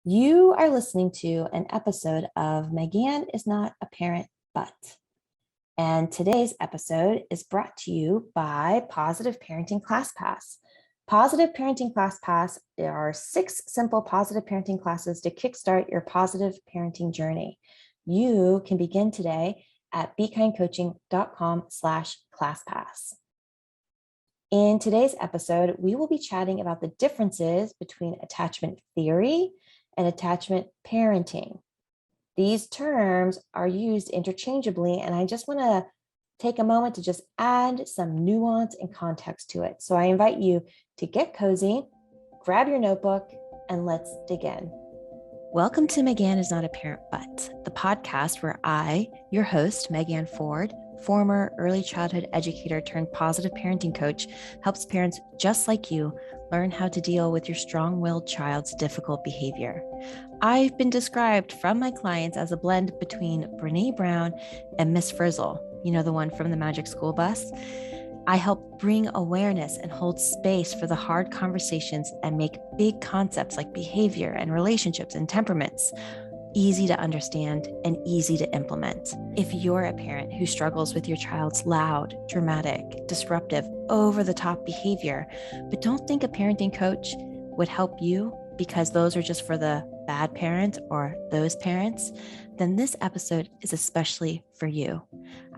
You are listening to an episode of MegAnne is Not a Parent, But. And today's episode is brought to you by Positive Parenting Class Pass. Positive Parenting Class Pass are 6 simple positive parenting classes to kickstart your positive parenting journey. You can begin today at bekindcoaching.com/classpass. In today's episode, we will be chatting about the differences between attachment theory and attachment parenting. These terms are used interchangeably, and I just want to take a moment to just add some nuance and context to it. So I invite you to get cozy, grab your notebook, and let's dig in. Welcome to MegAnne is Not a Parent, But, the podcast where I, your host, MegAnne Ford, former early childhood educator turned positive parenting coach, helps parents just like you learn how to deal with your strong-willed child's difficult behavior. I've been described from my clients as a blend between Brene Brown and Miss Frizzle, the one from the Magic School Bus. I help bring awareness and hold space for the hard conversations and make big concepts like behavior and relationships and temperaments easy to understand and easy to implement. If you're a parent who struggles with your child's loud, dramatic, disruptive, over-the-top behavior, but don't think a parenting coach would help you because those are just for the bad parent or those parents, then this episode is especially for you.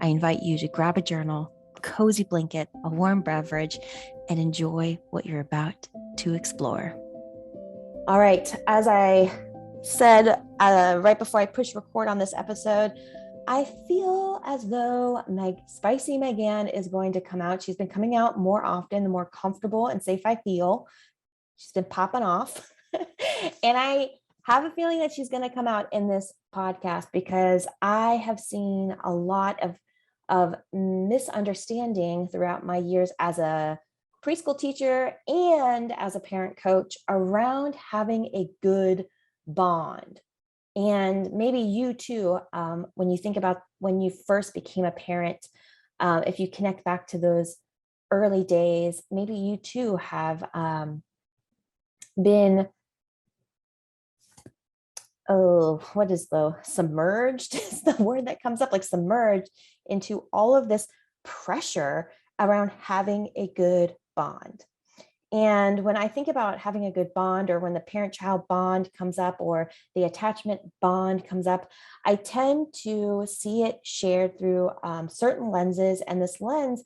I invite you to grab a journal, a cozy blanket, a warm beverage, and enjoy what you're about to explore. All right, as I said right before I push record on this episode, I feel as though Spicy MegAnne is going to come out. She's been coming out more often, the more comfortable and safe I feel. She's been popping off. And I have a feeling that she's going to come out in this podcast because I have seen a lot of misunderstanding throughout my years as a preschool teacher and as a parent coach around having a good bond. And maybe you too, when you think about when you first became a parent, if you connect back to those early days, maybe you too have been, what is the submerged is the word that comes up, like submerged into all of this pressure around having a good bond. And when I think about having a good bond, or when the parent-child bond comes up, or the attachment bond comes up, I tend to see it shared through certain lenses. And this lens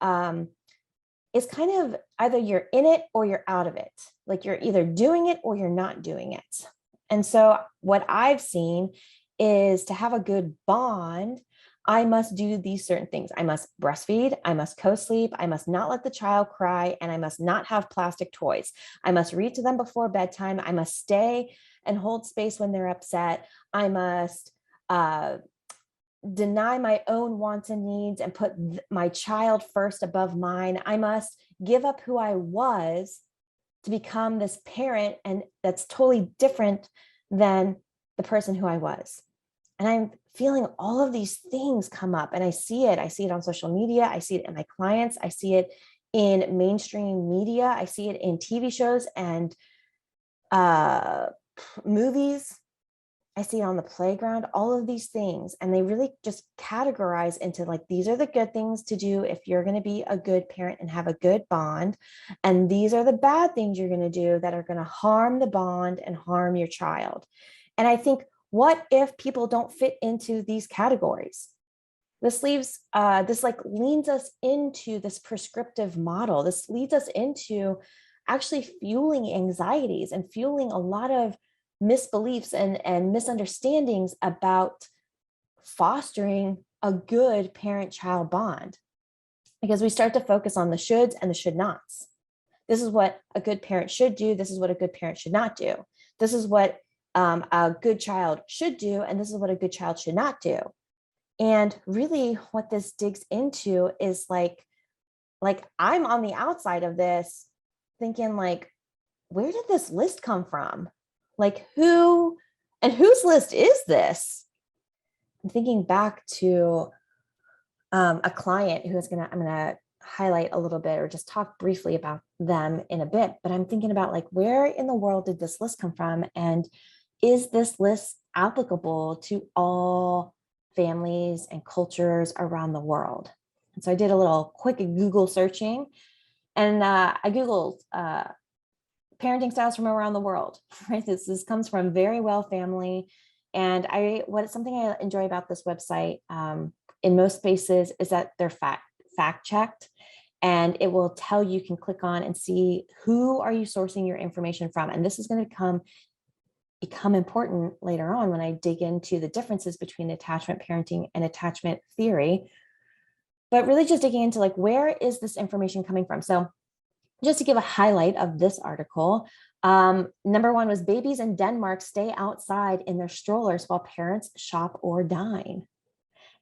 is kind of either you're in it or you're out of it. Like you're either doing it or you're not doing it. And so what I've seen is to have a good bond, I must do these certain things. I must breastfeed, I must co-sleep, I must not let the child cry, and I must not have plastic toys. I must read to them before bedtime. I must stay and hold space when they're upset. I must deny my own wants and needs and put my child first above mine. I must give up who I was to become this parent, and that's totally different than the person who I was. And I'm feeling all of these things come up, and I see it on social media. I see it in my clients. I see it in mainstream media. I see it in TV shows and movies. I see it on the playground, all of these things. And they really just categorize into like, these are the good things to do if you're going to be a good parent and have a good bond. And these are the bad things you're going to do that are going to harm the bond and harm your child. And I think, what if people don't fit into these categories? This leaves, this like leans us into this prescriptive model. This leads us into actually fueling anxieties and fueling a lot of misbeliefs and misunderstandings about fostering a good parent-child bond, because we start to focus on the shoulds and the should nots. This is what a good parent should do. This is what a good parent should not do. This is what a good child should do, and this is what a good child should not do. And really what this digs into is like I'm on the outside of this thinking like, where did this list come from? Like who and whose list is this? I'm thinking back to a client who is I'm gonna highlight a little bit or just talk briefly about them in a bit, but I'm thinking about like, where in the world did this list come from? And is this list applicable to all families and cultures around the world? And so I did a little quick Google searching, and I Googled parenting styles from around the world, right? This comes from Very Well Family. And something I enjoy about this website in most spaces is that they're fact checked, and it will tell you, can click on and see who are you sourcing your information from. And this is going to become important later on when I dig into the differences between attachment parenting and attachment theory, but really just digging into like, where is this information coming from? So just to give a highlight of this article, number one was babies in Denmark stay outside in their strollers while parents shop or dine.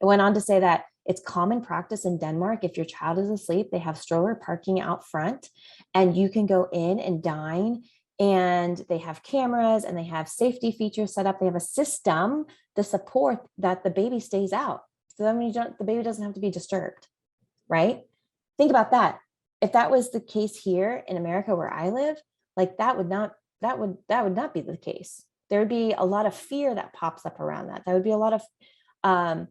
It went on to say that it's common practice in Denmark, if your child is asleep, they have stroller parking out front, and you can go in and dine, and they have cameras and they have safety features set up. They have a system to support that the baby stays out. So then the baby doesn't have to be disturbed, right? Think about that. If that was the case here in America where I live, like that would not be the case. There would be a lot of fear that pops up around that. There would be a lot of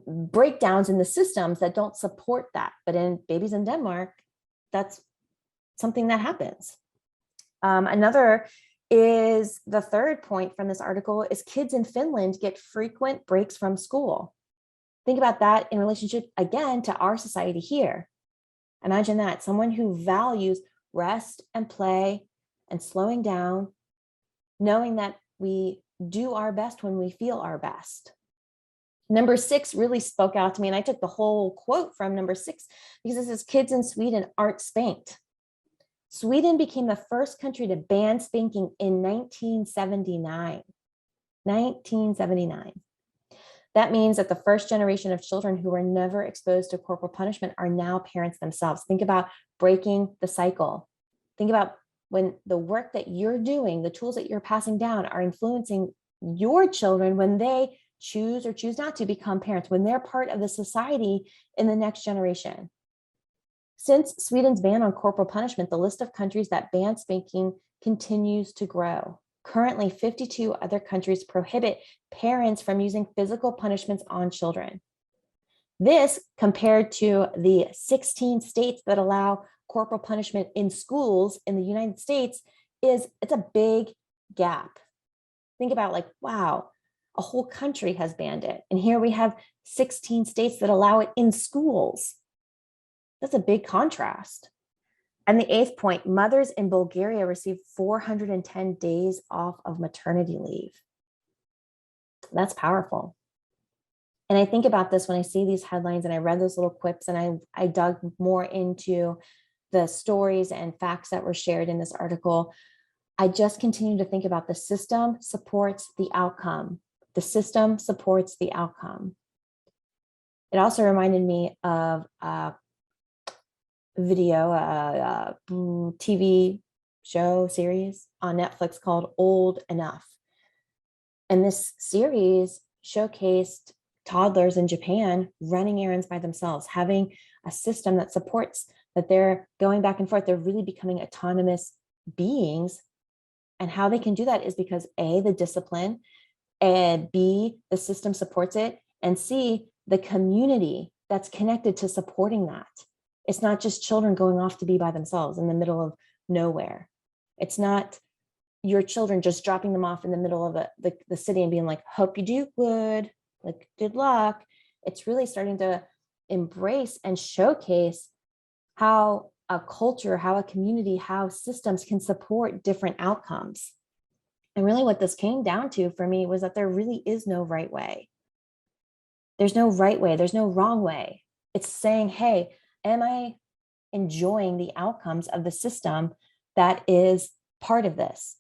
breakdowns in the systems that don't support that. But in babies in Denmark, that's something that happens. Another is the third point from this article is kids in Finland get frequent breaks from school. Think about that in relationship, again, to our society here. Imagine that, someone who values rest and play and slowing down, knowing that we do our best when we feel our best. Number 6 really spoke out to me, and I took the whole quote from number 6 because it says kids in Sweden aren't spanked. Sweden became the first country to ban spanking in 1979. 1979. That means that the first generation of children who were never exposed to corporal punishment are now parents themselves. Think about breaking the cycle. Think about when the work that you're doing, the tools that you're passing down are influencing your children when they choose or choose not to become parents, when they're part of the society in the next generation. Since Sweden's ban on corporal punishment, the list of countries that ban spanking continues to grow. Currently, 52 other countries prohibit parents from using physical punishments on children. This, compared to the 16 states that allow corporal punishment in schools in the United States, it's a big gap. Think about like, wow, a whole country has banned it. And here we have 16 states that allow it in schools. That's a big contrast. And the 8th point, mothers in Bulgaria receive 410 days off of maternity leave. That's powerful. And I think about this when I see these headlines, and I read those little quips, and I dug more into the stories and facts that were shared in this article. I just continue to think about the system supports the outcome. The system supports the outcome. It also reminded me of a video, TV show series on Netflix called Old Enough. And this series showcased toddlers in Japan running errands by themselves, having a system that supports that they're going back and forth. They're really becoming autonomous beings. And how they can do that is because A, the discipline, and B, the system supports it, and C, the community that's connected to supporting that. It's not just children going off to be by themselves in the middle of nowhere. It's not your children just dropping them off in the middle of the city and being like, hope you do good, like good luck. It's really starting to embrace and showcase how a culture, how a community, how systems can support different outcomes. And really what this came down to for me was that there really is no right way. There's no right way. There's no wrong way. It's saying, hey, am I enjoying the outcomes of the system that is part of this?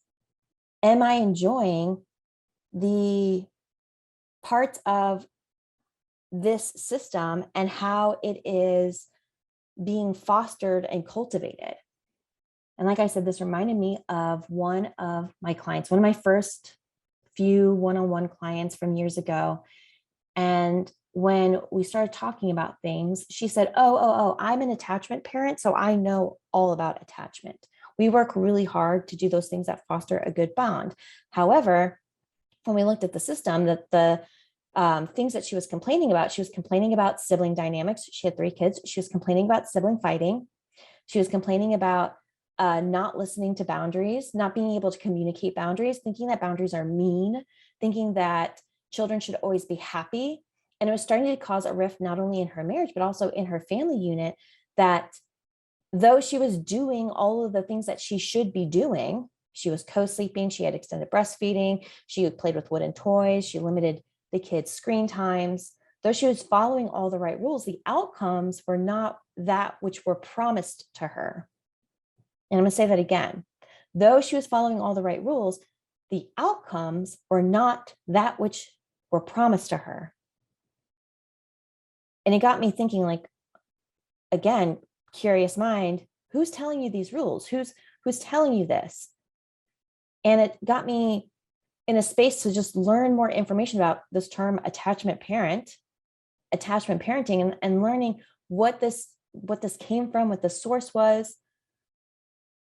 Am I enjoying the parts of this system and how it is being fostered and cultivated? And like I said, this reminded me of one of my clients, one of my first few one-on-one clients from years ago. And when we started talking about things, she said, oh, I'm an attachment parent, so I know all about attachment. We work really hard to do those things that foster a good bond. However, when we looked at the system, that the things that she was complaining about sibling dynamics. She had 3 kids. She was complaining about sibling fighting. She was complaining about not listening to boundaries, not being able to communicate boundaries, thinking that boundaries are mean, thinking that children should always be happy. And it was starting to cause a rift not only in her marriage, but also in her family unit, that though she was doing all of the things that she should be doing, she was co-sleeping, she had extended breastfeeding, she played with wooden toys, she limited the kids' screen times. Though she was following all the right rules, the outcomes were not that which were promised to her. And I'm going to say that again. Though she was following all the right rules, the outcomes were not that which were promised to her. And it got me thinking, like, again, curious mind, who's telling you these rules? Who's telling you this? And it got me in a space to just learn more information about this term attachment parenting, and learning what this came from, what the source was.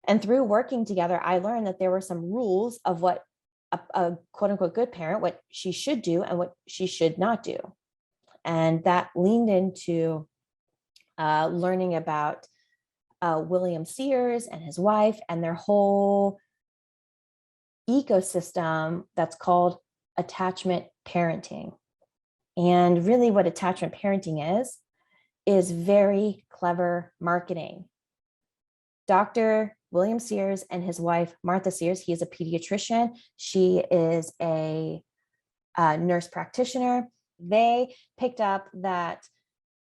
And through working together, I learned that there were some rules of what a quote unquote good parent, what she should do and what she should not do. And that leaned into learning about William Sears and his wife and their whole ecosystem that's called attachment parenting. And really what attachment parenting is very clever marketing. Dr. William Sears and his wife, Martha Sears, he is a pediatrician. She is a nurse practitioner. They picked up that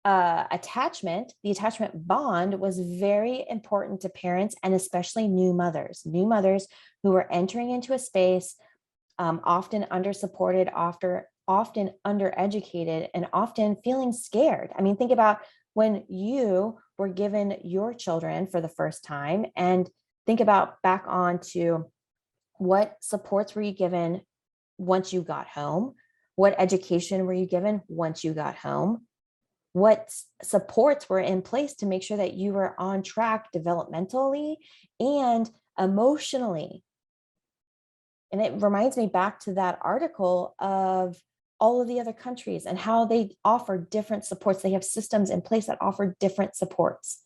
the attachment bond was very important to parents, and especially new mothers who were entering into a space often under-supported, often undereducated, and often feeling scared. I mean, think about when you were given your children for the first time, and think about back on to what supports were you given once you got home? What education were you given once you got home? What supports were in place to make sure that you were on track developmentally and emotionally? And it reminds me back to that article of all of the other countries and how they offer different supports. They have systems in place that offer different supports.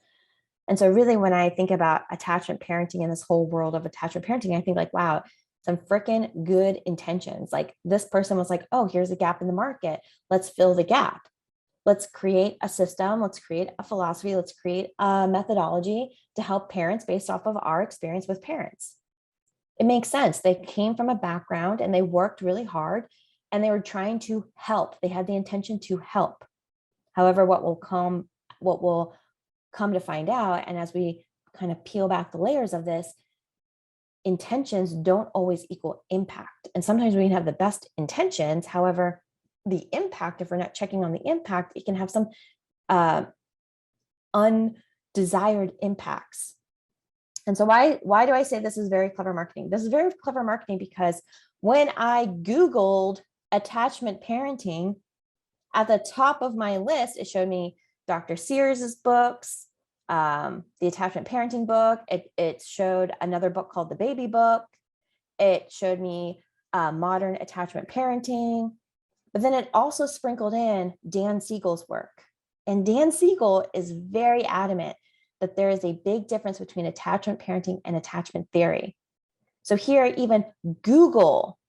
And so really, when I think about attachment parenting and this whole world of attachment parenting, I think like, wow, some freaking good intentions. Like this person was like, oh, here's a gap in the market. Let's fill the gap. Let's create a system. Let's create a philosophy. Let's create a methodology to help parents based off of our experience with parents. It makes sense. They came from a background and they worked really hard and they were trying to help. They had the intention to help. However, what will come to find out, and as we kind of peel back the layers of this, intentions don't always equal impact. And sometimes we can have the best intentions. However, the impact, if we're not checking on the impact, it can have some undesired impacts. And so why do I say this is very clever marketing? This is very clever marketing because when I Googled attachment parenting, at the top of my list, it showed me Dr. Sears's books, the attachment parenting book. It showed another book called The Baby Book. It showed me modern attachment parenting. But then it also sprinkled in Dan Siegel's work. And Dan Siegel is very adamant that there is a big difference between attachment parenting and attachment theory. So here, even Google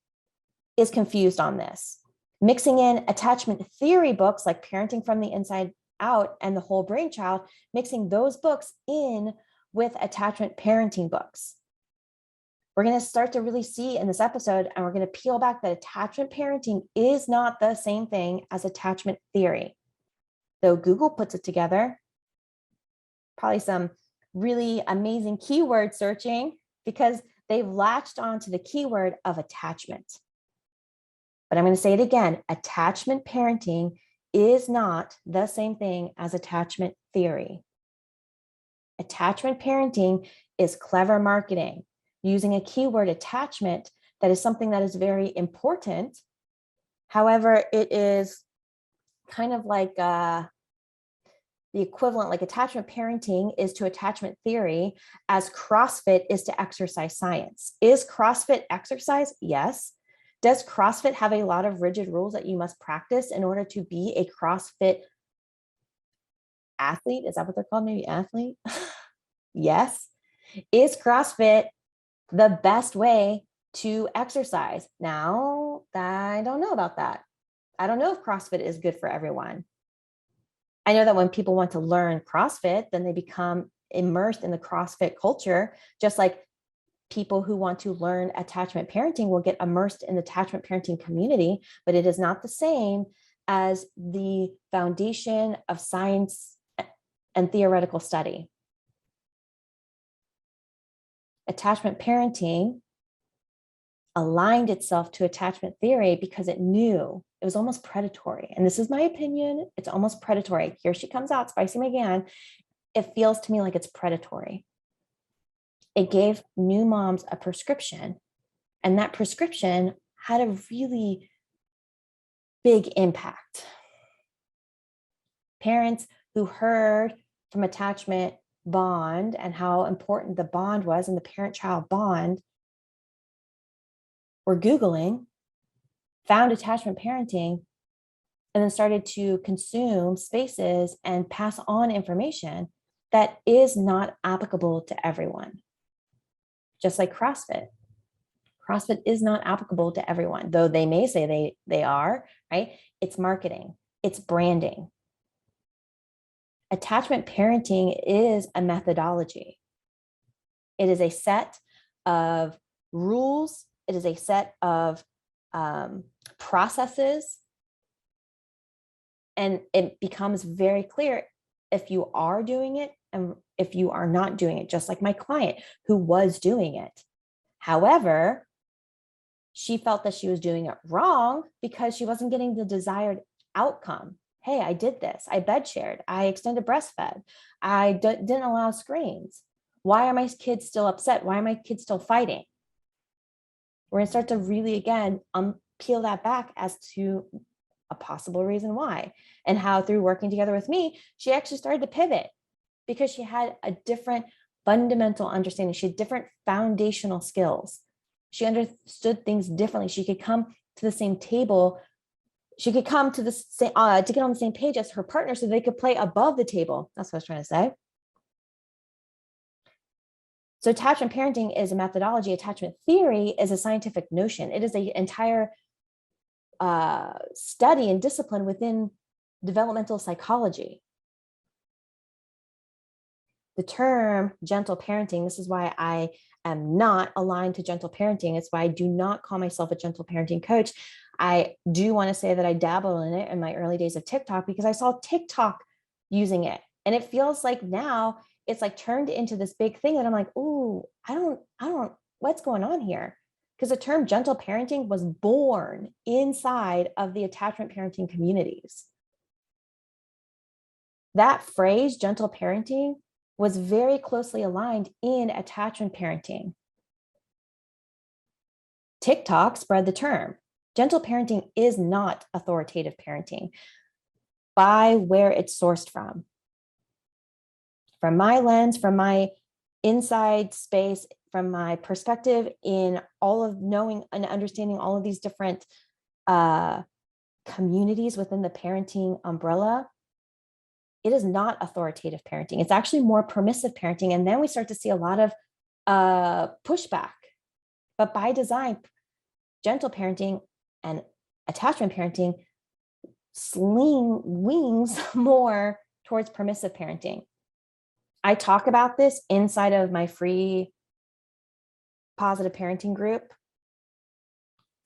is confused on this. Mixing in attachment theory books like Parenting from the Inside Out and The Whole Brain Child, mixing those books in with attachment parenting books. We're going to start to really see in this episode, and we're going to peel back that attachment parenting is not the same thing as attachment theory. Though Google puts it together, probably some really amazing keyword searching because they've latched onto the keyword of attachment. But I'm going to say it again, attachment parenting is not the same thing as attachment theory. Attachment parenting is clever marketing using a keyword attachment that is something that is very important. However, it is kind of like the equivalent, like attachment parenting is to attachment theory as CrossFit is to exercise science. Is CrossFit exercise? Yes. Does CrossFit have a lot of rigid rules that you must practice in order to be a CrossFit athlete? Is that what they're called? Maybe athlete? Yes. Is CrossFit the best way to exercise? Now, I don't know about that. I don't know if CrossFit is good for everyone. I know that when people want to learn CrossFit, then they become immersed in the CrossFit culture, just like people who want to learn attachment parenting will get immersed in the attachment parenting community, but it is not the same as the foundation of science and theoretical study. Attachment parenting aligned itself to attachment theory because it knew it was almost predatory. And this is my opinion. It's almost predatory. Here she comes out, Spicy MegAnne. It feels to me like it's predatory. It gave new moms a prescription, and that prescription had a really big impact. Parents who heard from attachment bond and how important the bond was and the parent-child bond were Googling, found attachment parenting, and then started to consume spaces and pass on information that is not applicable to everyone. Just like CrossFit. CrossFit is not applicable to everyone, though they may say they are, right? It's marketing, it's branding. Attachment parenting is a methodology. It is a set of rules. It is a set of processes. And it becomes very clear if you are doing it and if you are not doing it, just like my client who was doing it. However, she felt that she was doing it wrong because she wasn't getting the desired outcome. Hey, I did this. I bed shared. I extended breastfed. I didn't allow screens. Why are my kids still upset? Why are my kids still fighting? We're going to start to really, again, peel that back as to a possible reason why, and how through working together with me, she actually started to pivot because she had a different fundamental understanding. She had different foundational skills. She understood things differently. She could come to the same table. She could come to the same, to get on the same page as her partner so they could play above the table. That's what I was trying to say. So attachment parenting is a methodology. Attachment theory is a scientific notion. It is an entire study and discipline within developmental psychology. The term gentle parenting, this is why I am not aligned to gentle parenting. It's why I do not call myself a gentle parenting coach. I do want to say that I dabble in it in my early days of TikTok because I saw TikTok using it. And it feels like now it's like turned into this big thing that I'm like, oh, I don't, what's going on here? Because the term gentle parenting was born inside of the attachment parenting communities. That phrase, gentle parenting, was very closely aligned in attachment parenting. TikTok spread the term. Gentle parenting is not authoritative parenting by where it's sourced from. From my lens, from my inside space, from my perspective in all of knowing and understanding all of these different communities within the parenting umbrella, it is not authoritative parenting. It's actually more permissive parenting. And then we start to see a lot of pushback. But by design, gentle parenting and attachment parenting sling wings more towards permissive parenting. I talk about this inside of my free positive parenting group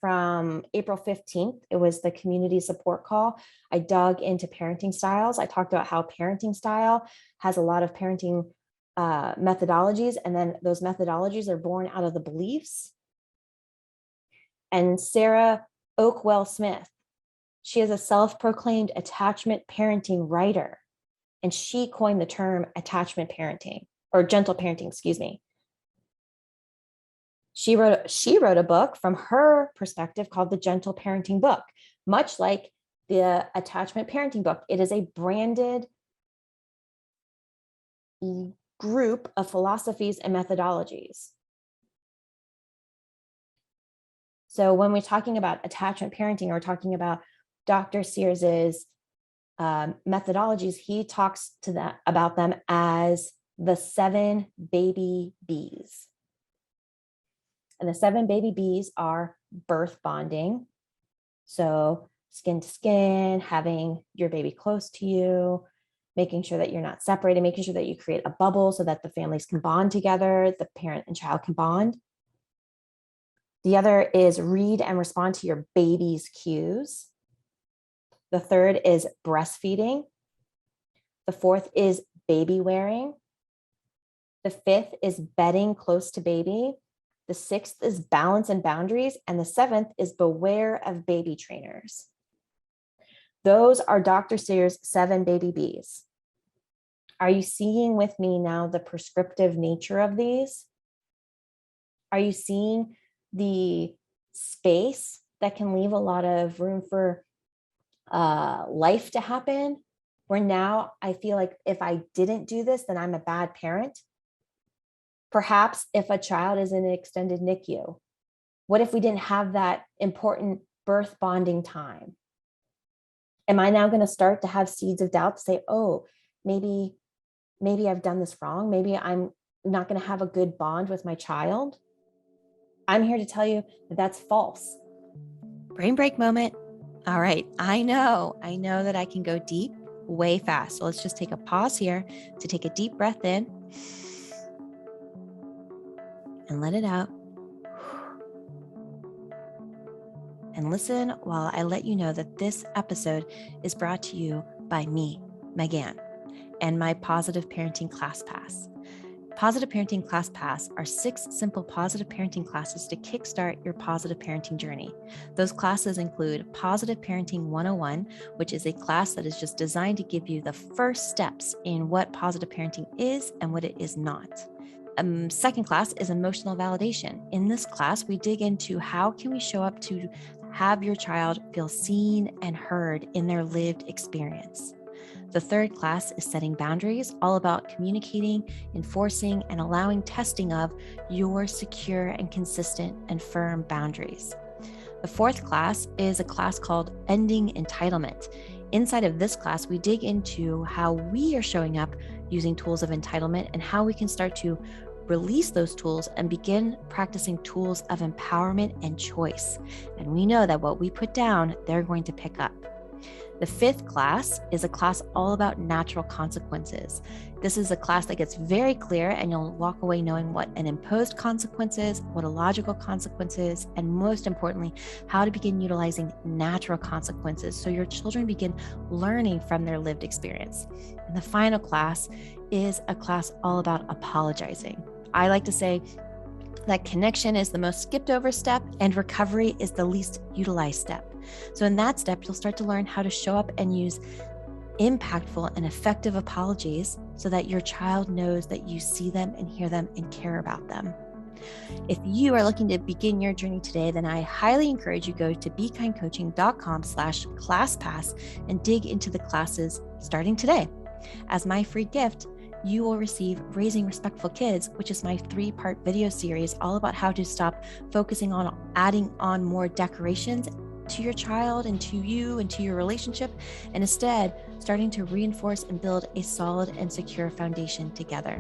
from April 15th. It was the community support call. I dug into parenting styles. I talked about how parenting style has a lot of parenting methodologies, and then those methodologies are born out of the beliefs. And Sarah Oakwell Smith, she is a self-proclaimed attachment parenting writer, and she coined the term attachment parenting, or gentle parenting, excuse me. She wrote a book from her perspective called the Gentle Parenting Book, much like the attachment parenting book. It is a branded group of philosophies and methodologies. So when we're talking about attachment parenting, or we're talking about Dr. Sears's methodologies, he talks about them as the 7 baby B's. And the 7 baby B's are birth bonding. So skin to skin, having your baby close to you, making sure that you're not separated, making sure that you create a bubble so that the families can bond together, the parent and child can bond. The other is read and respond to your baby's cues. The third is breastfeeding. The fourth is baby wearing. The fifth is bedding close to baby. The sixth is balance and boundaries. And the seventh is beware of baby trainers. Those are Dr. Sears' 7 baby B's. Are you seeing with me now the prescriptive nature of these? Are you seeing the space that can leave a lot of room for life to happen? Where now I feel like if I didn't do this, then I'm a bad parent. Perhaps if a child is in an extended NICU, what if we didn't have that important birth bonding time? Am I now going to start to have seeds of doubt to say, oh, maybe I've done this wrong. Maybe I'm not going to have a good bond with my child. I'm here to tell you that that's false. Brain break moment. All right. I know that I can go deep way fast. So let's just take a pause here to take a deep breath in and let it out. And listen while I let you know that this episode is brought to you by me, MegAnne, and my Positive Parenting Class Pass. Positive Parenting Class Pass are 6 simple positive parenting classes to kickstart your positive parenting journey. Those classes include Positive Parenting 101, which is a class that is just designed to give you the first steps in what positive parenting is and what it is not. Second class is Emotional Validation. In this class, we dig into how can we show up to have your child feel seen and heard in their lived experience. The third class is Setting Boundaries, all about communicating, enforcing, and allowing testing of your secure and consistent and firm boundaries. The fourth class is a class called Ending Entitlement. Inside of this class, we dig into how we are showing up using tools of entitlement and how we can start to release those tools and begin practicing tools of empowerment and choice. And we know that what we put down, they're going to pick up. The fifth class is a class all about natural consequences. This is a class that gets very clear, and you'll walk away knowing what an imposed consequence is, what a logical consequence is, and most importantly, how to begin utilizing natural consequences so your children begin learning from their lived experience. And the final class is a class all about apologizing. I like to say that connection is the most skipped over step and recovery is the least utilized step. So in that step, you'll start to learn how to show up and use impactful and effective apologies so that your child knows that you see them and hear them and care about them. If you are looking to begin your journey today, then I highly encourage you go to bekindcoaching.com/classpass and dig into the classes starting today. As my free gift, you will receive Raising Respectful Kids, which is my 3-part video series all about how to stop focusing on adding on more decorations to your child and to you and to your relationship, and instead starting to reinforce and build a solid and secure foundation together.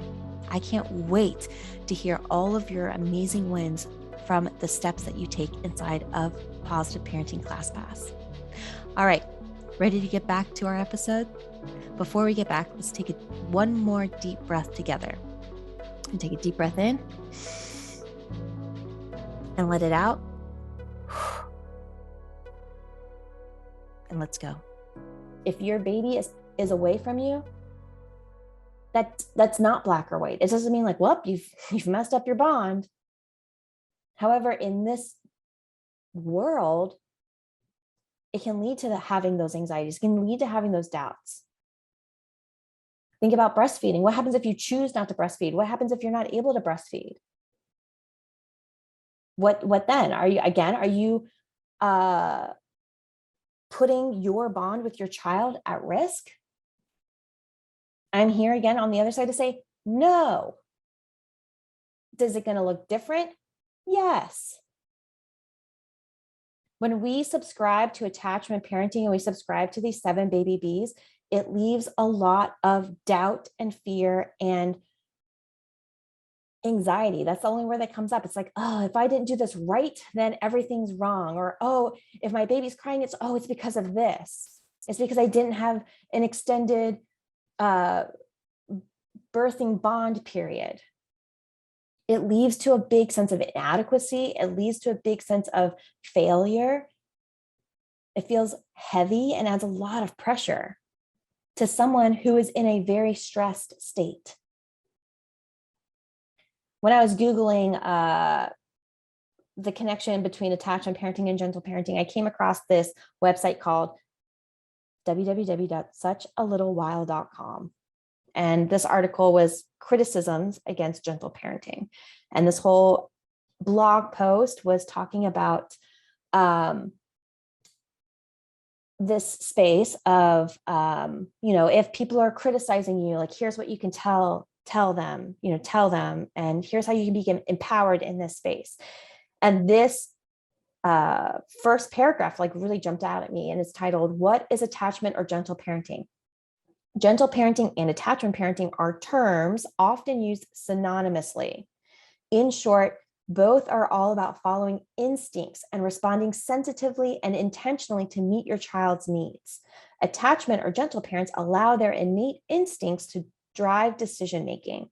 I can't wait to hear all of your amazing wins from the steps that you take inside of Positive Parenting Class Pass. All right, ready to get back to our episode? Before we get back, let's take one more deep breath together. And take a deep breath in and let it out. And let's go. If your baby is away from you, that's not black or white. It doesn't mean like, well, you've messed up your bond. However, in this world, it can lead to having those anxieties, it can lead to having those doubts. Think about breastfeeding. What happens if you choose not to breastfeed? What happens if you're not able to breastfeed? What then? Are you putting your bond with your child at risk? I'm here again on the other side to say, No. Is it going to look different? Yes. When we subscribe to attachment parenting and we subscribe to these 7 baby Bs, it leaves a lot of doubt and fear and anxiety. That's the only word that comes up. It's like, oh, if I didn't do this right, then everything's wrong. Or, oh, if my baby's crying, it's because of this. It's because I didn't have an extended birthing bond period. It leads to a big sense of inadequacy. It leads to a big sense of failure. It feels heavy and adds a lot of pressure to someone who is in a very stressed state. When I was Googling the connection between attachment parenting and gentle parenting, I came across this website called www.suchalittlewhile.com. And this article was criticisms against gentle parenting. And this whole blog post was talking about this space of, if people are criticizing you, like, here's what you can tell them, and here's how you can be empowered in this space. And this first paragraph really jumped out at me, and it's titled, "What is attachment or gentle parenting?" Gentle parenting and attachment parenting are terms often used synonymously. In short, both are all about following instincts and responding sensitively and intentionally to meet your child's needs. Attachment or gentle parents allow their innate instincts to drive decision-making.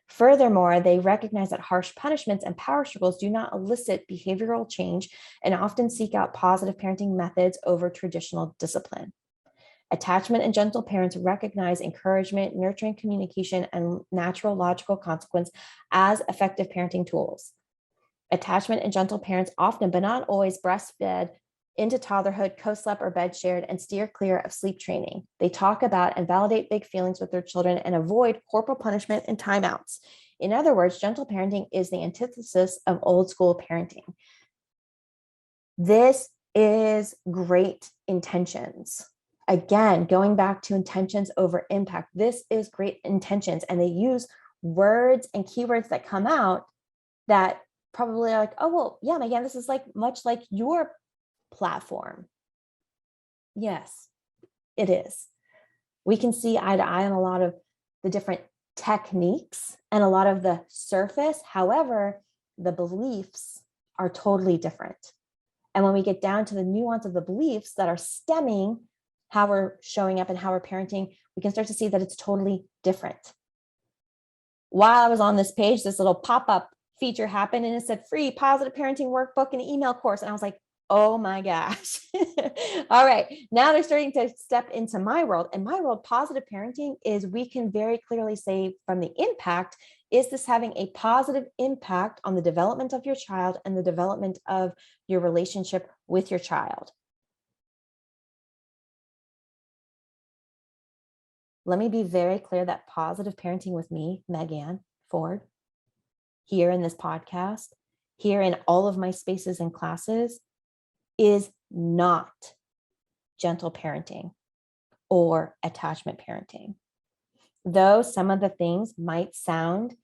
Furthermore, they recognize that harsh punishments and power struggles do not elicit behavioral change and often seek out positive parenting methods over traditional discipline. Attachment and gentle parents recognize encouragement, nurturing communication, and natural logical consequence as effective parenting tools. Attachment and gentle parents often, but not always, breastfed into toddlerhood, co-slept or bed shared, and steer clear of sleep training. They talk about and validate big feelings with their children and avoid corporal punishment and timeouts. In other words, gentle parenting is the antithesis of old school parenting. This is great intentions. Again, going back to intentions over impact, this is great intentions. And they use words and keywords that come out that probably are like, oh, well, yeah, MegAnne, this is much like your platform. Yes, it is. We can see eye to eye on a lot of the different techniques and a lot of the surface. However, the beliefs are totally different. And when we get down to the nuance of the beliefs that are stemming how we're showing up and how we're parenting, we can start to see that it's totally different. While I was on this page, this little pop-up feature happened, and it said free positive parenting workbook and email course. And I was like, oh my gosh. All right. Now they're starting to step into my world. And my world, positive parenting is, we can very clearly say from the impact, is this having a positive impact on the development of your child and the development of your relationship with your child? Let me be very clear that positive parenting with me, MegAnne Ford, here in this podcast, here in all of my spaces and classes, is not gentle parenting or attachment parenting. Though some of the things might sound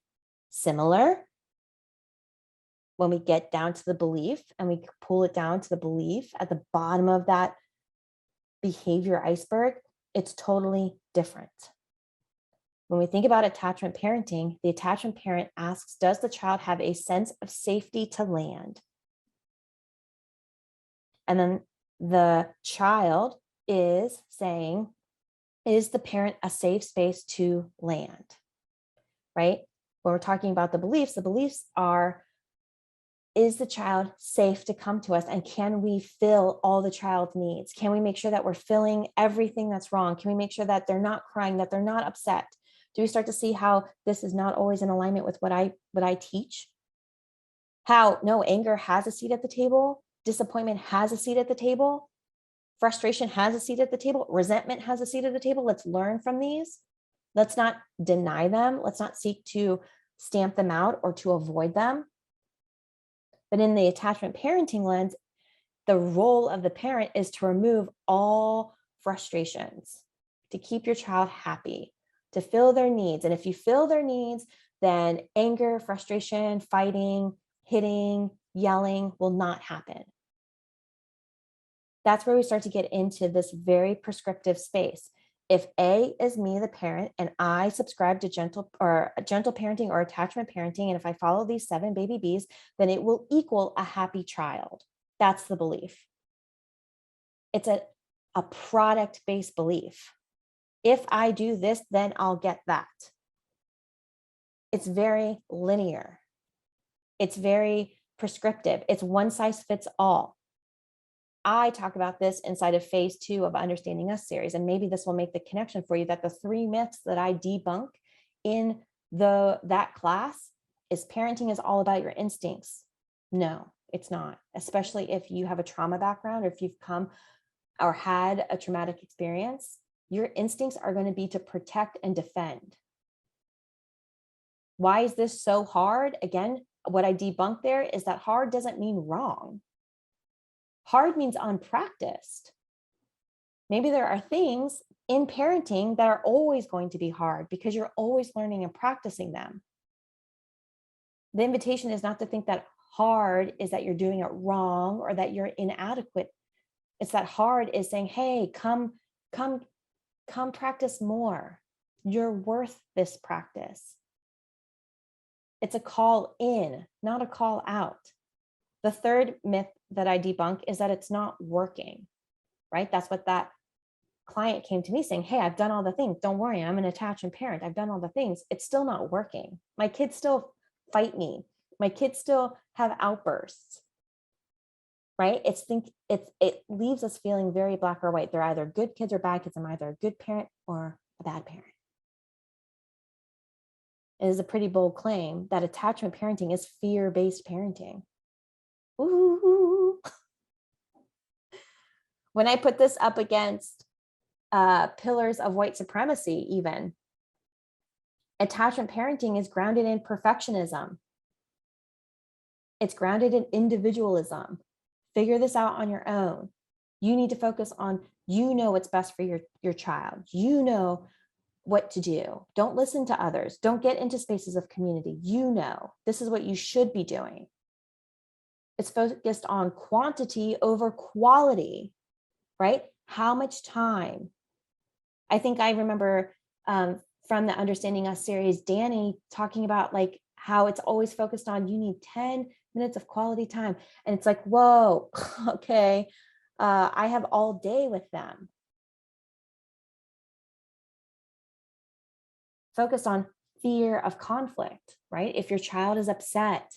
similar, when we get down to the belief and we pull it down to the belief at the bottom of that behavior iceberg, it's totally different. When we think about attachment parenting, the attachment parent asks, does the child have a sense of safety to land? And then the child is saying, is the parent a safe space to land? Right? When we're talking about the beliefs are, is the child safe to come to us? And can we fill all the child's needs? Can we make sure that we're filling everything that's wrong? Can we make sure that they're not crying, that they're not upset? Do we start to see how this is not always in alignment with what I teach? How no, anger has a seat at the table, disappointment has a seat at the table, frustration has a seat at the table, resentment has a seat at the table. Let's learn from these. Let's not deny them. Let's not seek to stamp them out or to avoid them. But in the attachment parenting lens, the role of the parent is to remove all frustrations, to keep your child happy, to fill their needs. And if you fill their needs, then anger, frustration, fighting, hitting, yelling will not happen. That's where we start to get into this very prescriptive space. If A is me, the parent, and I subscribe to gentle parenting or attachment parenting, and if I follow these 7 baby Bs, then it will equal a happy child. That's the belief. It's a product-based belief. If I do this, then I'll get that. It's very linear. It's very prescriptive. It's one size fits all. I talk about this inside of phase 2 of Understanding Us series, and maybe this will make the connection for you that the 3 myths that I debunk in that class is parenting is all about your instincts. No, it's not, especially if you have a trauma background or if you've come or had a traumatic experience. Your instincts are going to be to protect and defend. Why is this so hard? Again, what I debunk there is that hard doesn't mean wrong. Hard means unpracticed. Maybe there are things in parenting that are always going to be hard because you're always learning and practicing them. The invitation is not to think that hard is that you're doing it wrong or that you're inadequate. It's that hard is saying, hey, come practice more. You're worth this practice. It's a call in, not a call out. The third myth that I debunk is that it's not working, right? That's what that client came to me saying, hey, I've done all the things. Don't worry, I'm an attachment parent. I've done all the things. It's still not working. My kids still fight me. My kids still have outbursts, right? It leaves us feeling very black or white. They're either good kids or bad kids. I'm either a good parent or a bad parent. It is a pretty bold claim that attachment parenting is fear-based parenting. Ooh. When I put this up against pillars of white supremacy, even, attachment parenting is grounded in perfectionism. It's grounded in individualism. Figure this out on your own. You need to focus on, you know what's best for your child. You know what to do. Don't listen to others. Don't get into spaces of community. You know, this is what you should be doing. It's focused on quantity over quality, right? How much time? I think I remember from the Understanding Us series, Danny talking about like how it's always focused on, you need 10 minutes of quality time. And it's like, whoa, okay, I have all day with them. Focused on fear of conflict, right? If your child is upset,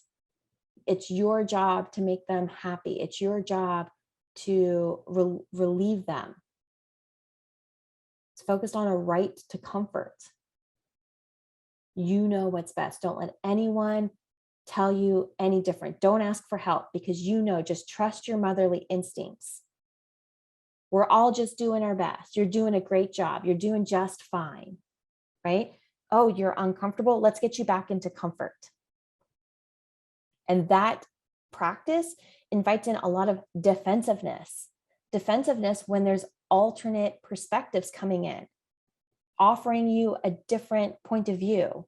it's your job to make them happy. It's your job to relieve them. It's focused on a right to comfort. You know what's best. Don't let anyone tell you any different. Don't ask for help because you know, just trust your motherly instincts. We're all just doing our best. You're doing a great job. You're doing just fine, right? Oh, you're uncomfortable. Let's get you back into comfort. And that practice invites in a lot of defensiveness when there's alternate perspectives coming in, offering you a different point of view.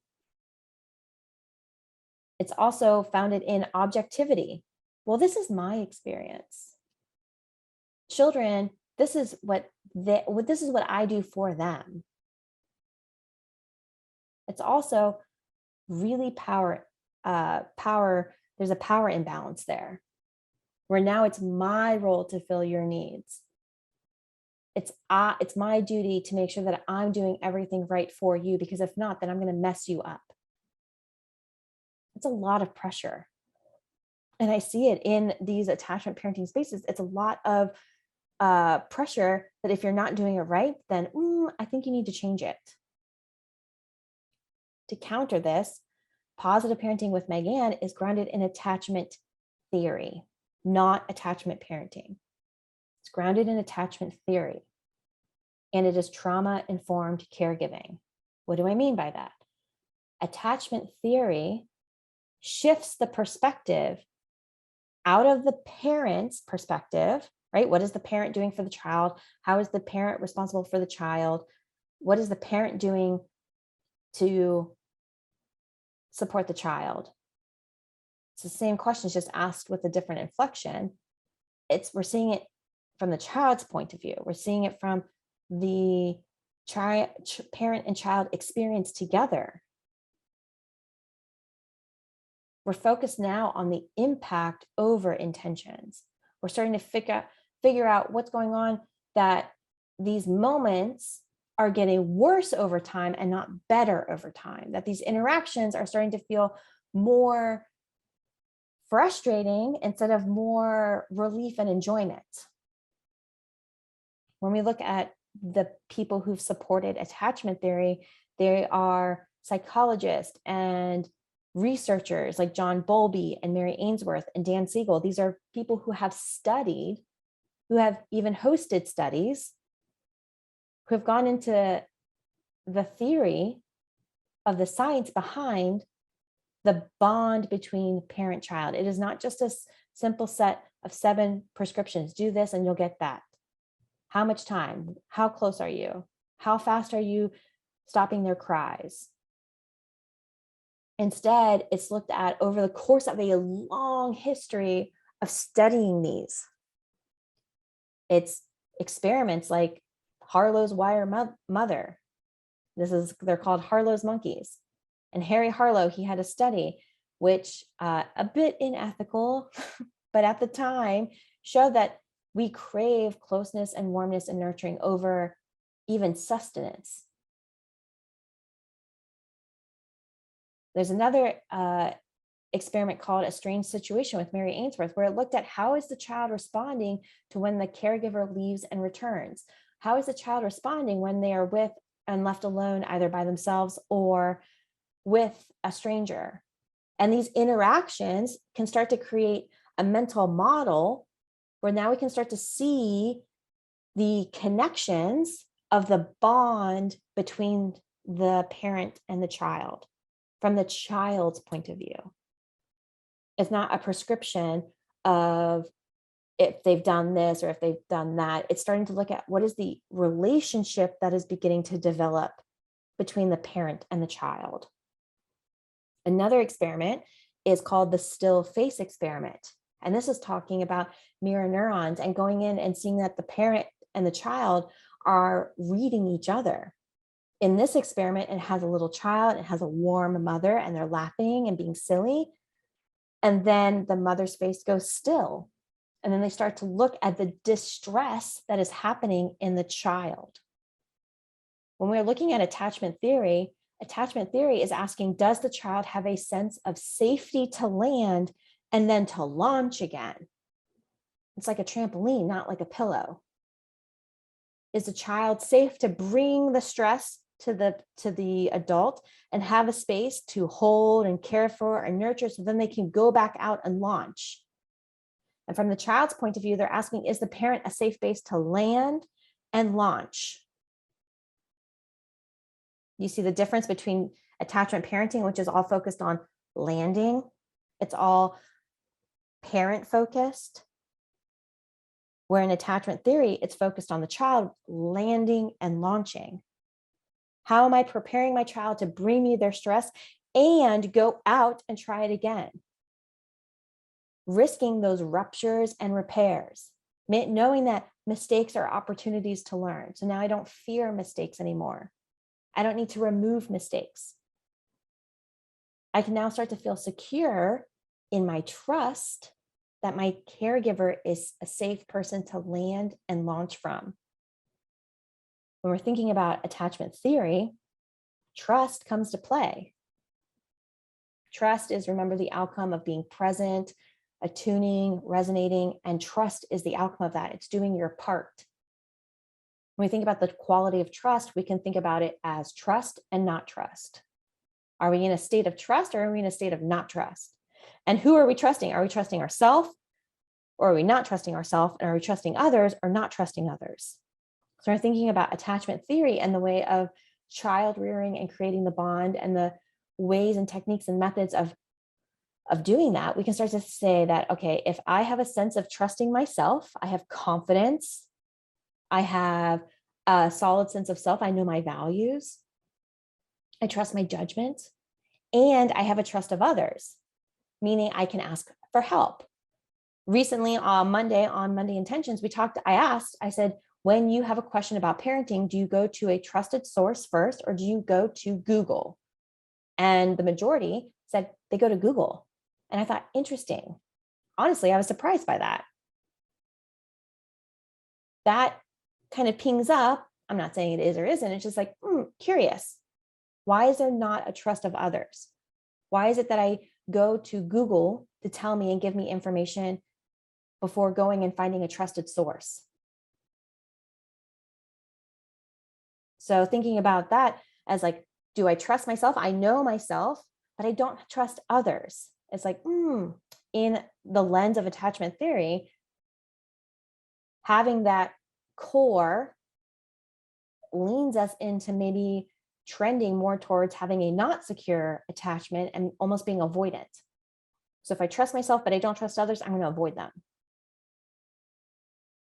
It's also founded in objectivity. Well, this is my experience. Children, this is what I do for them. It's also really power. There's a power imbalance there, where now it's my role to fill your needs. It's my duty to make sure that I'm doing everything right for you, because if not, then I'm going to mess you up. It's a lot of pressure. And I see it in these attachment parenting spaces. It's a lot of pressure that if you're not doing it right, then I think you need to change it. To counter this, Positive Parenting with MegAnne is grounded in attachment theory, not attachment parenting. It's grounded in attachment theory, and it is trauma-informed caregiving. What do I mean by that? Attachment theory shifts the perspective out of the parent's perspective, right? What is the parent doing for the child? How is the parent responsible for the child? What is the parent doing to support the child? It's the same question, just asked with a different inflection. We're seeing it from the child's point of view. We're seeing it from the parent and child experience together. We're focused now on the impact over intentions. We're starting to figure out what's going on, that these moments are getting worse over time and not better over time, that these interactions are starting to feel more frustrating instead of more relief and enjoyment. When we look at the people who've supported attachment theory, they are psychologists and researchers like John Bowlby and Mary Ainsworth and Dan Siegel. These are people who have studied, who have even hosted studies, who have gone into the theory of the science behind the bond between parent-child. It is not just a simple set of 7 prescriptions. Do this and you'll get that. How much time? How close are you? How fast are you stopping their cries? Instead, it's looked at over the course of a long history of studying these. It's experiments like Harlow's wire mother. They're called Harlow's monkeys. And Harry Harlow, he had a study which a bit unethical, but at the time showed that we crave closeness and warmness and nurturing over even sustenance. There's another experiment called A Strange Situation with Mary Ainsworth, where it looked at how is the child responding to when the caregiver leaves and returns? How is the child responding when they are with and left alone, either by themselves or with a stranger? And these interactions can start to create a mental model where now we can start to see the connections of the bond between the parent and the child from the child's point of view. It's not a prescription of if they've done this or if they've done that. It's starting to look at what is the relationship that is beginning to develop between the parent and the child. Another experiment is called the still face experiment. And this is talking about mirror neurons and going in and seeing that the parent and the child are reading each other. In this experiment, it has a little child, it has a warm mother, and they're laughing and being silly. And then the mother's face goes still. And then they start to look at the distress that is happening in the child. When we're looking at attachment theory is asking, does the child have a sense of safety to land and then to launch again? It's like a trampoline, not like a pillow. Is the child safe to bring the stress to the adult and have a space to hold and care for and nurture so then they can go back out and launch? And from the child's point of view, they're asking, is the parent a safe base to land and launch? You see the difference between attachment parenting, which is all focused on landing. It's all parent focused. Where in attachment theory, it's focused on the child landing and launching. How am I preparing my child to bring me their stress and go out and try it again? Risking those ruptures and repairs, knowing that mistakes are opportunities to learn. So now I don't fear mistakes anymore. I don't need to remove mistakes. I can now start to feel secure in my trust that my caregiver is a safe person to land and launch from. When we're thinking about attachment theory, trust comes to play. Trust is, remember, the outcome of being present, attuning, resonating, and trust is the outcome of that. It's doing your part. When we think about the quality of trust, we can think about it as trust and not trust. Are we in a state of trust or are we in a state of not trust? And who are we trusting? Are we trusting ourselves or are we not trusting ourselves? And are we trusting others or not trusting others? So we're thinking about attachment theory and the way of child rearing and creating the bond and the ways and techniques and methods of doing that. We can start to say that, okay, if I have a sense of trusting myself, I have confidence, I have a solid sense of self, I know my values, I trust my judgment, and I have a trust of others, meaning I can ask for help. Recently on Monday Intentions, I said, when you have a question about parenting, do you go to a trusted source first or do you go to Google? And the majority said they go to Google. And I thought, interesting. Honestly, I was surprised by that. That kind of pings up. I'm not saying it is or isn't. It's just like, curious. Why is there not a trust of others? Why is it that I go to Google to tell me and give me information before going and finding a trusted source? So thinking about that as like, do I trust myself? I know myself, but I don't trust others. It's like, in the lens of attachment theory, having that core leans us into maybe trending more towards having a not secure attachment and almost being avoidant. So if I trust myself, but I don't trust others, I'm going to avoid them.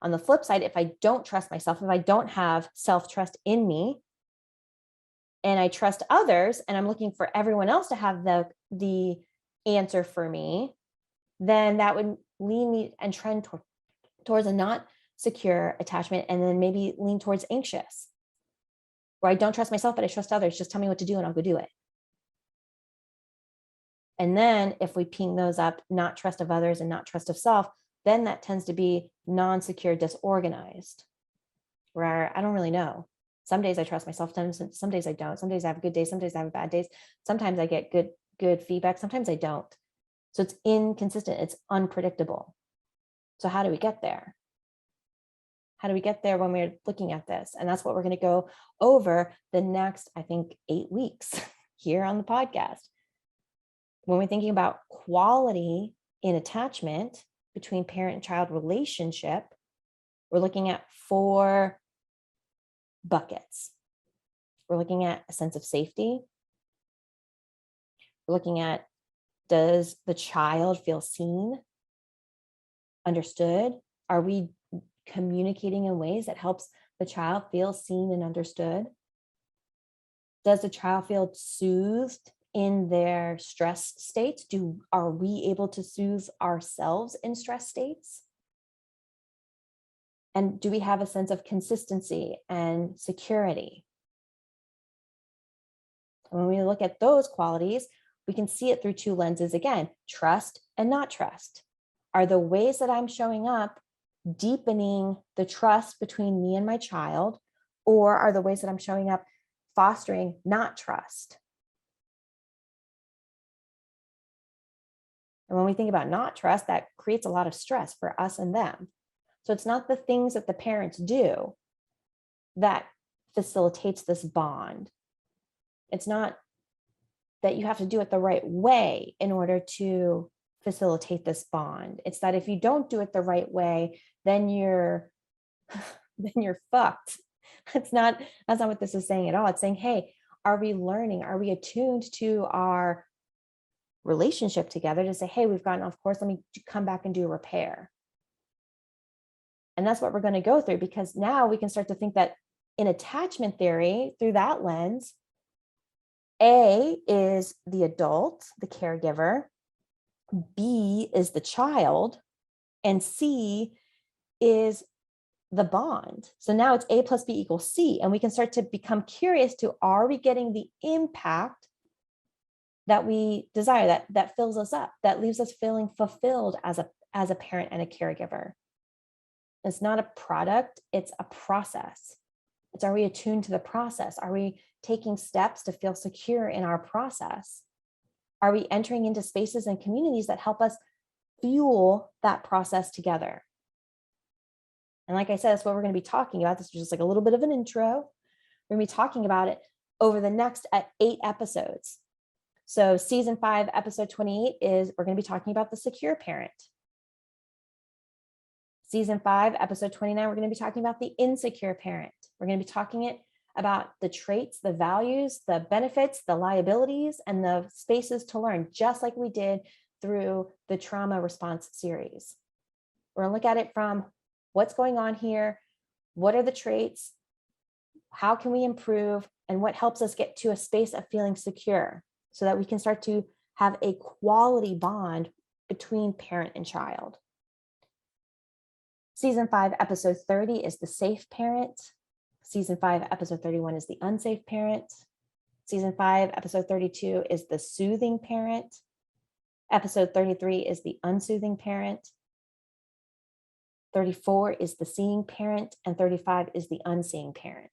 On the flip side, if I don't trust myself, if I don't have self-trust in me, and I trust others, and I'm looking for everyone else to have the answer for me, then that would lean me and trend towards a not secure attachment, and then maybe lean towards anxious, where I don't trust myself, but I trust others. Just tell me what to do and I'll go do it. And then if we ping those up, not trust of others and not trust of self, then that tends to be non-secure, disorganized, where I don't really know. Some days I trust myself, some days I don't. Some days I have good days, some days I have bad days. Sometimes I get good feedback, sometimes I don't. So it's inconsistent, it's unpredictable. So how do we get there? How do we get there when we're looking at this? And that's what we're going to go over the next, I think, 8 weeks here on the podcast. When we're thinking about quality in attachment between parent and child relationship, we're looking at 4 buckets. We're looking at a sense of safety. We're looking at, does the child feel seen, understood? Are we communicating in ways that helps the child feel seen and understood? Does the child feel soothed in their stress states? Are we able to soothe ourselves in stress states? And do we have a sense of consistency and security? When we look at those qualities, we can see it through 2 lenses again, trust and not trust. Are the ways that I'm showing up deepening the trust between me and my child, or are the ways that I'm showing up fostering not trust? And when we think about not trust, that creates a lot of stress for us and them. So it's not the things that the parents do that facilitates this bond. It's not that you have to do it the right way in order to facilitate this bond. It's that if you don't do it the right way, then you're fucked. That's not what this is saying at all. It's saying, hey, are we learning? Are we attuned to our relationship together to say, hey, we've gotten off course, let me come back and do a repair. And that's what we're going to go through, because now we can start to think that in attachment theory, through that lens, A is the adult, the caregiver, B is the child, and C is the bond. So now it's A plus B equals C, and we can start to become curious to, are we getting the impact that we desire, that fills us up, that leaves us feeling fulfilled as a parent and a caregiver? It's not a product, it's a process. It's, are we attuned to the process? Are we taking steps to feel secure in our process? Are we entering into spaces and communities that help us fuel that process together? And like I said, that's what we're going to be talking about. This is just like a little bit of an intro. We're going to be talking about it over the next 8 episodes. So season 5, episode 28 is, we're going to be talking about the secure parent. Season 5, episode 29, we're going to be talking about the insecure parent. We're going to be talking about the traits, the values, the benefits, the liabilities, and the spaces to learn, just like we did through the trauma response series. We're going to look at it from what's going on here, what are the traits, how can we improve, and what helps us get to a space of feeling secure so that we can start to have a quality bond between parent and child. Season 5, episode 30 is the safe parent. Season 5, episode 31 is the unsafe parent. Season 5, episode 32 is the soothing parent. Episode 33 is the unsoothing parent. 34 is the seeing parent, and 35 is the unseeing parent.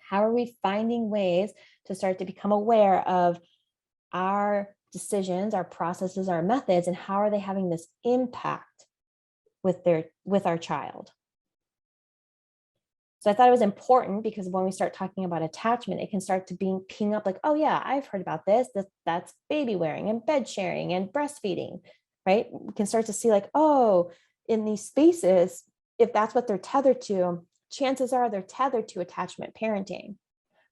How are we finding ways to start to become aware of our decisions, our processes, our methods, and how are they having this impact with our child? So I thought it was important because when we start talking about attachment, it can start to ping up like, oh yeah, I've heard about this. That's baby wearing and bed sharing and breastfeeding, right? We can start to see like, oh, in these spaces, if that's what they're tethered to, chances are they're tethered to attachment parenting.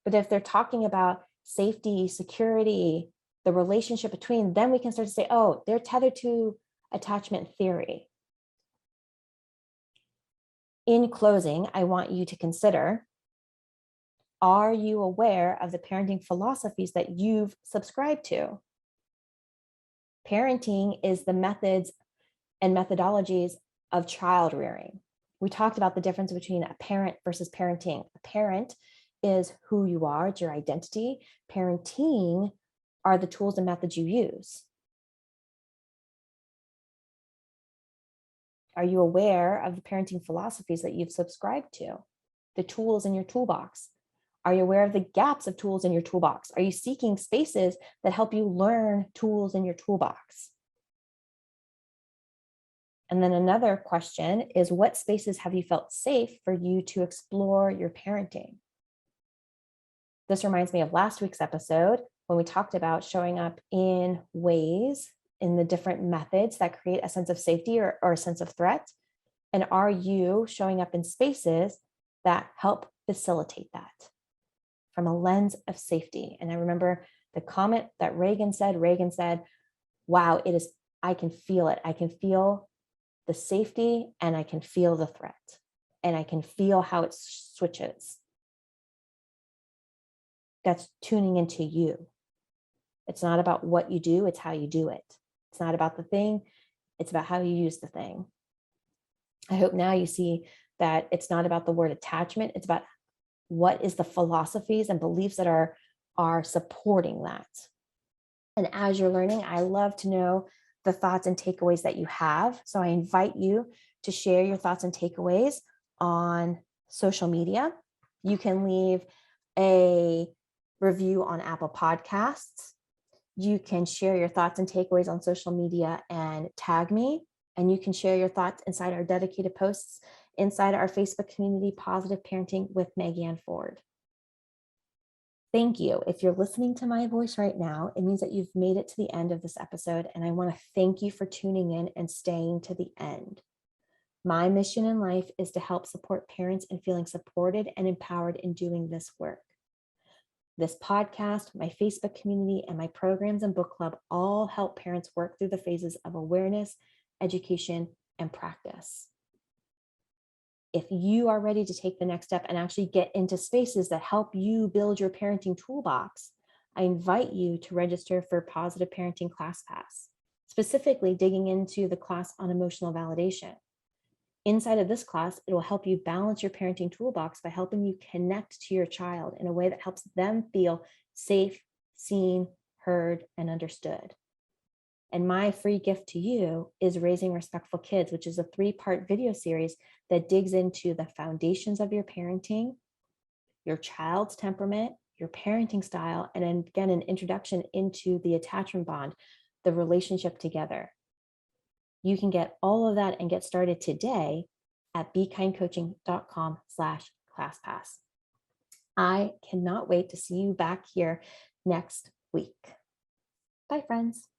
But if they're talking about safety, security, the relationship between, then we can start to say, oh, they're tethered to attachment theory. In closing, I want you to consider, are you aware of the parenting philosophies that you've subscribed to? Parenting is the methods and methodologies of child rearing. We talked about the difference between a parent versus parenting. A parent is who you are, it's your identity. Parenting are the tools and methods you use. Are you aware of the parenting philosophies that you've subscribed to? The tools in your toolbox? Are you aware of the gaps of tools in your toolbox? Are you seeking spaces that help you learn tools in your toolbox? And then another question is, what spaces have you felt safe for you to explore your parenting? This reminds me of last week's episode when we talked about showing up in ways, in the different methods that create a sense of safety or a sense of threat. And are you showing up in spaces that help facilitate that from a lens of safety? And I remember the comment that Reagan said, wow, I can feel it. I can feel the safety and I can feel the threat and I can feel how it switches. That's tuning into you. It's not about what you do, it's how you do it. It's not about the thing, it's about how you use the thing. I hope now you see that it's not about the word attachment, it's about what is the philosophies and beliefs that are supporting that. And as you're learning, I love to know the thoughts and takeaways that you have. So I invite you to share your thoughts and takeaways on social media. You can leave a review on Apple Podcasts. You can share your thoughts and takeaways on social media and tag me. And you can share your thoughts inside our dedicated posts inside our Facebook community, Positive Parenting with MegAnne Ford. Thank you. If you're listening to my voice right now, it means that you've made it to the end of this episode. And I want to thank you for tuning in and staying to the end. My mission in life is to help support parents in feeling supported and empowered in doing this work. This podcast, my Facebook community, and my programs and book club all help parents work through the phases of awareness, education, and practice. If you are ready to take the next step and actually get into spaces that help you build your parenting toolbox, I invite you to register for Positive Parenting Class Pass, specifically digging into the class on emotional validation. Inside of this class, it will help you balance your parenting toolbox by helping you connect to your child in a way that helps them feel safe, seen, heard, and understood. And my free gift to you is Raising Respectful Kids, which is a 3-part video series that digs into the foundations of your parenting, your child's temperament, your parenting style, and again, an introduction into the attachment bond, the relationship together. You can get all of that and get started today at bekindcoaching.com/classpass. I cannot wait to see you back here next week. Bye, friends.